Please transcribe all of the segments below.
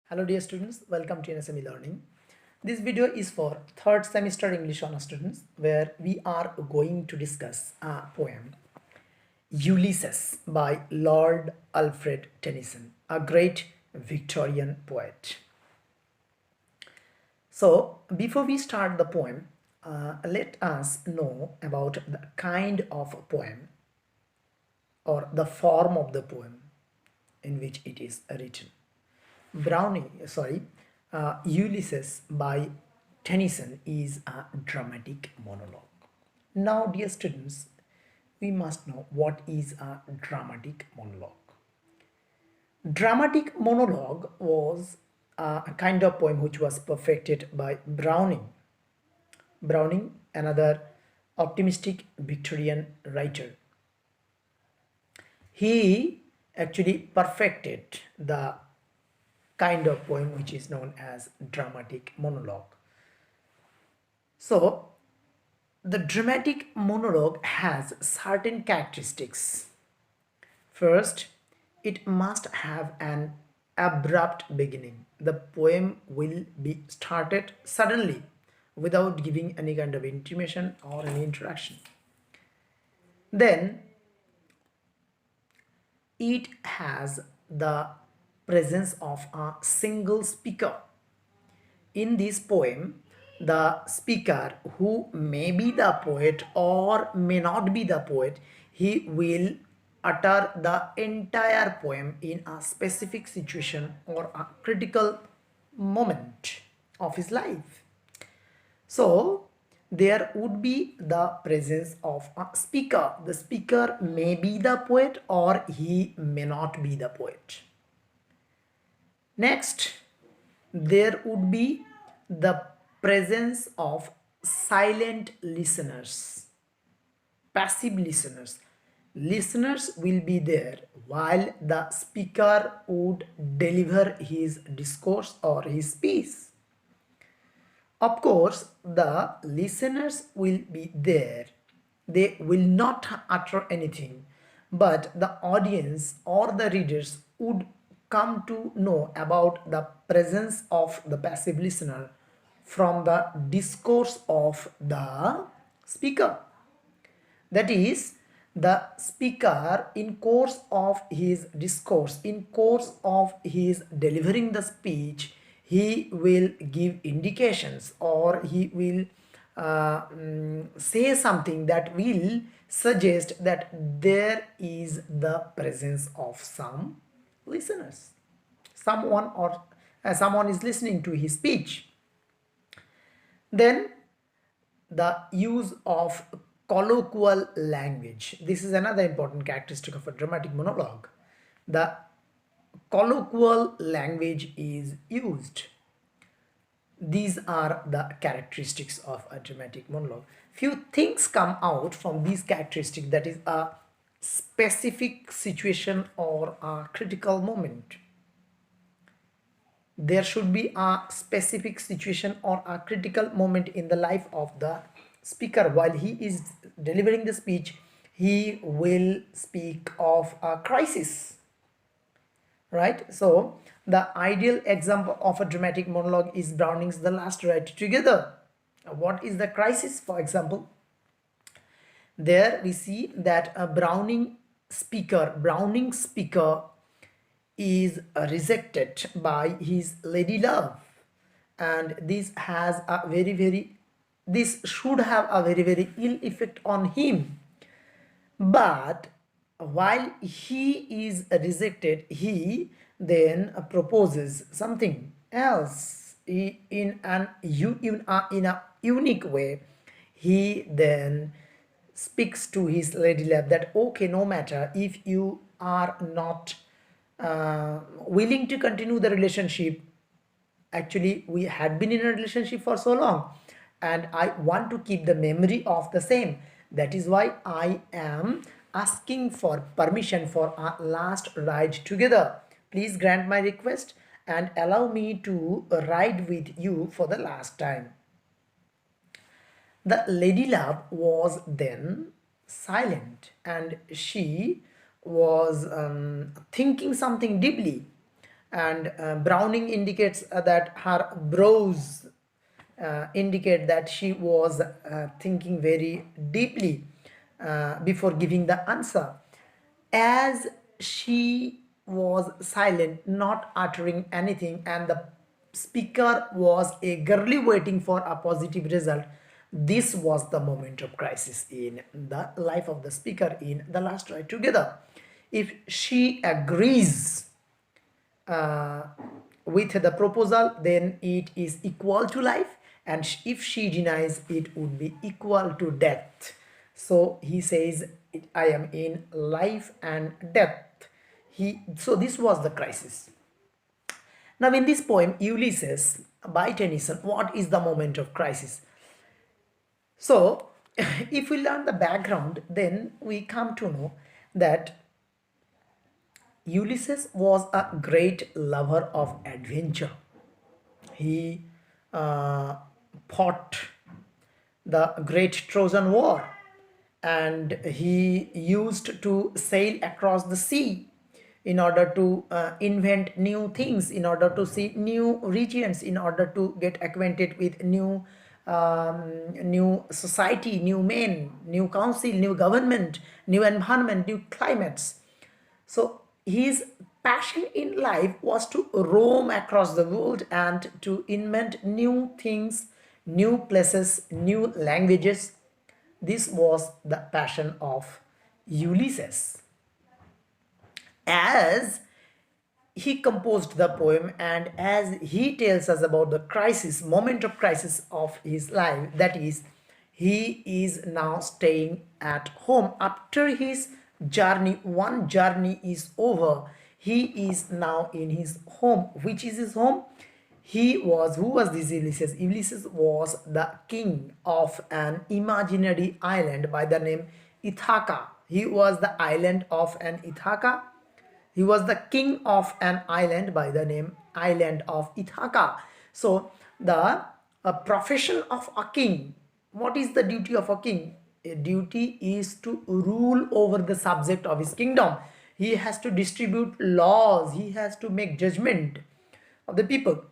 Hello dear students, welcome to NSM-LEARNING. This video is for third semester English honor students where we are going to discuss a poem Ulysses by Lord Alfred Tennyson, a great Victorian poet. So before we start the poem, let us know about the kind of poem or the form of the poem in which it is written. Ulysses by Tennyson is a dramatic monologue. Now, dear students, we must know what is a dramatic monologue. Dramatic monologue was a kind of poem which was perfected by Browning. Browning, another optimistic Victorian writer. He actually perfected the kind of poem which is known as dramatic monologue. So the dramatic monologue has certain characteristics. First, it must have an abrupt beginning. The poem will be started suddenly without giving any kind of intimation or any introduction. Then it has the presence of a single speaker. In this poem, the speaker, who may be the poet or may not be the poet, he will utter the entire poem in a specific situation or a critical moment of his life. So there would be the presence of a speaker. The speaker may be the poet or he may not be the poet. Next, there would be the presence of silent listeners, passive listeners. Listeners will be there while the speaker would deliver his discourse or his speech. Of course, the listeners will be there. They will not utter anything, but the audience or the readers would come to know about the presence of the passive listener from the discourse of the speaker. That is, the speaker in course of his discourse, in course of his delivering the speech, he will give indications or he will say something that will suggest that there is the presence of some listeners, someone is listening to his speech. Then the use of colloquial language. This is another important characteristic of a dramatic monologue. The colloquial language is used. These are the characteristics of a dramatic monologue. Few things come out from these characteristics, that is a specific situation or a critical moment. There should be a specific situation or a critical moment in the life of the speaker. While he is delivering the speech, he will speak of a crisis, right? So the ideal example of a dramatic monologue is Browning's The Last Ride Together. What is the crisis? For example, there we see that a Browning speaker is rejected by his lady love, and this should have a very ill effect on him. But while he is rejected, he then proposes something else in a unique way. He then speaks to his lady love that, okay, no matter if you are not willing to continue the relationship, actually we had been in a relationship for so long and I want to keep the memory of the same. That is why I am asking for permission for our last ride together. Please grant my request and allow me to ride with you for the last time. The lady love was then silent and she was thinking something deeply, and Browning indicates that her brows indicate that she was thinking very deeply before giving the answer. As she was silent, not uttering anything, and the speaker was eagerly waiting for a positive result, this was the moment of crisis in the life of the speaker in the last ride together. If she agrees uh, with the proposal, then it is equal to life, and if she denies, it would be equal to death. So he says, I am in life and death. So this was the crisis. Now in this poem Ulysses by Tennyson, what is the moment of crisis? So if we learn the background, then we come to know that Ulysses was a great lover of adventure. He uh, fought the great Trojan War, and he used to sail across the sea in order to invent new things, in order to see new regions, in order to get acquainted with new society, new men, new council, new government, new environment, new climates. So his passion in life was to roam across the world and to invent new things, new places, new languages. This was the passion of Ulysses. As he composed the poem and as he tells us about the crisis, moment of crisis of his life, that is, he is now staying at home after his journey. One journey is over. He is now in his home. Which is his home? Who was this Ulysses? Ulysses was the king of an imaginary island by the name Ithaca. He was the island of an Ithaca. He was the king of an island by the name Island of Ithaca. So the profession of a king, what is the duty of a king? A duty is to rule over the subject of his kingdom. He has to distribute laws. He has to make judgment of the people.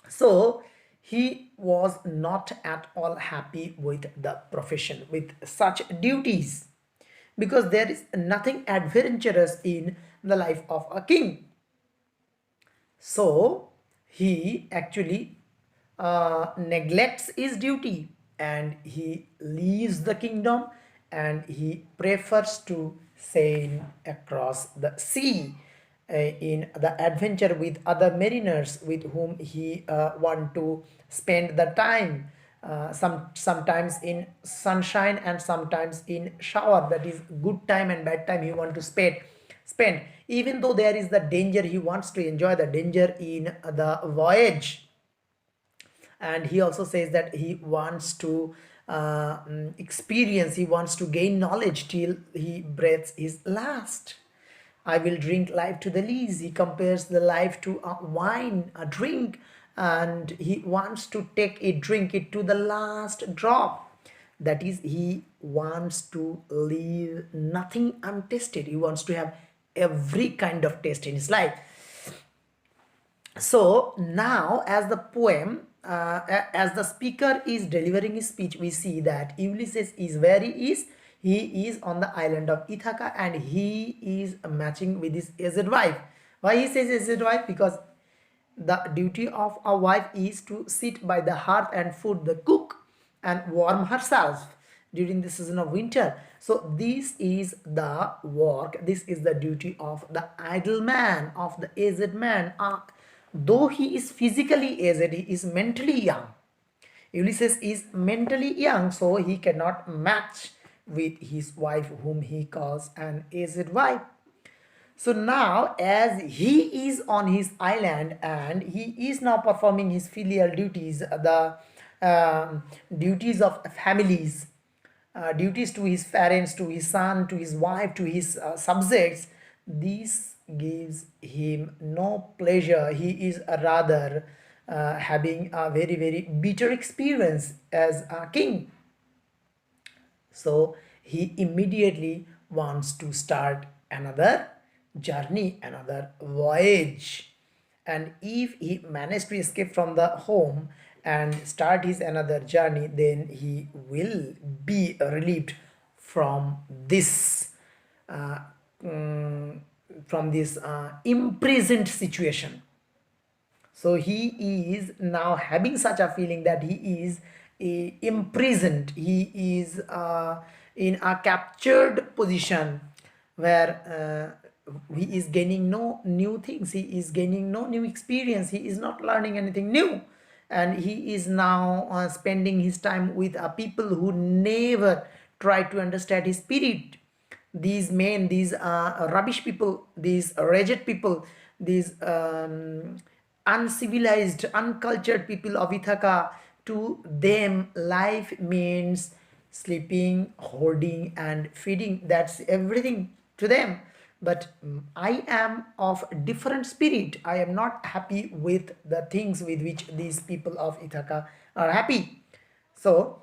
So he was not at all happy with the profession, with such duties, because there is nothing adventurous in the life of a king. So he actually neglects his duty and he leaves the kingdom and he prefers to sail across the sea in the adventure with other mariners with whom he want to spend the time, sometimes in sunshine and sometimes in shower, that is good time and bad time he want to spend. Even though there is the danger, he wants to enjoy the danger in the voyage. And he also says that he wants to experience, he wants to gain knowledge till he breathes his last. I will drink life to the lees. He compares the life to a wine, a drink, and he wants to take it, drink it to the last drop. That is, he wants to leave nothing untested. He wants to have every kind of taste in his life. So now, as the poem, as the speaker is delivering his speech, we see that Ulysses is where he is. He is on the island of Ithaca and he is matching with his aged wife. Why he says aged wife? Because the duty of a wife is to sit by the hearth and food the cook and warm herself during the season of winter. So this is the work, this is the duty of the idle man, of the aged man. Though he is physically aged, he is mentally young. Ulysses is mentally young, so he cannot match with his wife, whom he calls an aged wife. So now, as he is on his island and he is now performing his filial duties, the duties of families, duties to his parents, to his son, to his wife, to his subjects, this gives him no pleasure. He is rather having a very, very bitter experience as a king. So he immediately wants to start another journey, another voyage. and if he managed to escape from the home and start his another journey, then he will be relieved from this uh, mm, imprisoned situation. So he is now having such a feeling that he is imprisoned, he is in a captured position where he is gaining no new things, he is gaining no new experience, he is not learning anything new, and he is now spending his time with people who never try to understand his spirit. These men, these rubbish people, these wretched people, these uncivilized, uncultured people of Ithaca, to them life means sleeping, hoarding and feeding. That's everything to them. But I am of different spirit. I am not happy with the things with which these people of Ithaca are happy. So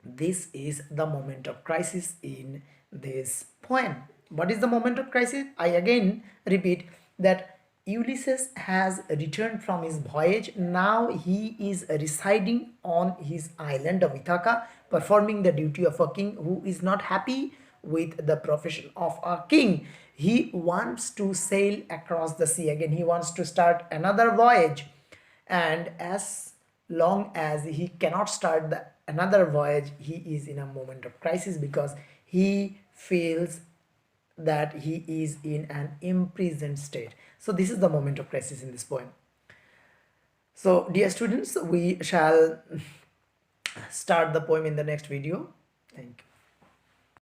this is the moment of crisis in this poem. What is the moment of crisis? I again repeat that Ulysses has returned from his voyage. Now he is residing on his island of Ithaca, performing the duty of a king who is not happy with the profession of a king. He wants to sail across the sea again. He wants to start another voyage. And as long as he cannot start another voyage, he is in a moment of crisis because he feels that he is in an imprisoned state. So this is the moment of crisis in this poem. So dear students, we shall start the poem in the next video. Thank you.